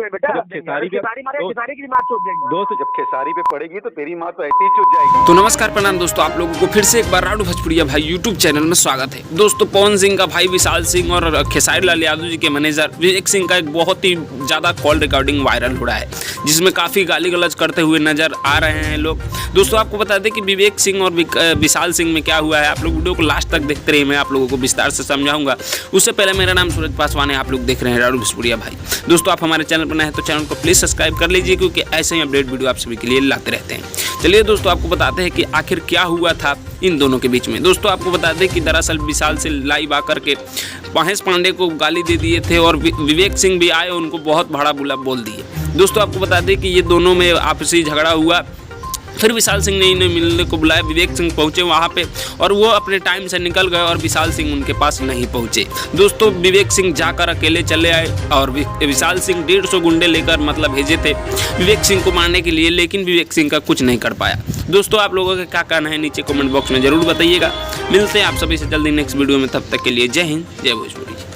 देंगे बेटा। जब खेसारी मारे खेसारी की मार चोट देंगे दोस्त, जब खेसारी पे पड़ेगी तो तेरी माँ तो ऐसी ही चुप जाएगी। तो नमस्कार प्रणाम दोस्तों, आप लोगों को फिर से एक बार राडू भोजपुरिया भाई यूट्यूब चैनल में स्वागत है। दोस्तों पवन सिंह का भाई विशाल सिंह और खेसारी लाल यादव जी के मैनेजर विवेक सिंह का एक बहुत ही ज़्यादा कॉल रिकॉर्डिंग वायरल हो रहा है, जिसमें काफ़ी गाली गलौज करते हुए नजर आ रहे हैं लोग। दोस्तों आपको बता दें कि विवेक सिंह और विशाल सिंह में क्या हुआ है, आप लोग वीडियो को लास्ट तक देखते रहिए, मैं आप लोगों को विस्तार से समझाऊंगा। उससे पहले मेरा नाम सूरज पासवान है, आप लोग देख रहे हैं राडू भोजपुरिया भाई। दोस्तों आप हमारे चैनल पर नए हैं तो चैनल को प्लीज़ सब्सक्राइब कर लीजिए, क्योंकि ऐसे ही अपडेट वीडियो आप सभी के लिए लाते रहते हैं। चलिए दोस्तों आपको बताते हैं कि आखिर क्या हुआ था इन दोनों के बीच में। दोस्तों आपको बता दें कि दरअसल विशाल से लाइव आकर के महेश पांडे को गाली दे दिए थे और विवेक सिंह भी आए, उनको बहुत बड़ा बुला बोल दिए। दोस्तों आपको बता दें कि ये दोनों में आपसी झगड़ा हुआ, फिर विशाल सिंह ने इन्हें मिलने को बुलाया। विवेक सिंह पहुंचे वहां पे और वो अपने टाइम से निकल गए और विशाल सिंह उनके पास नहीं पहुंचे। दोस्तों विवेक सिंह जाकर अकेले चले आए और विशाल सिंह 150 गुंडे लेकर भेजे थे विवेक सिंह को मारने के लिए, लेकिन विवेक सिंह का कुछ नहीं कर पाया। दोस्तों आप लोगों का क्या कहना है नीचे कमेंट बॉक्स में जरूर बताइएगा। मिलते हैं आप सभी से जल्दी नेक्स्ट वीडियो में, तब तक के लिए जय हिंद जय भोजपुरी।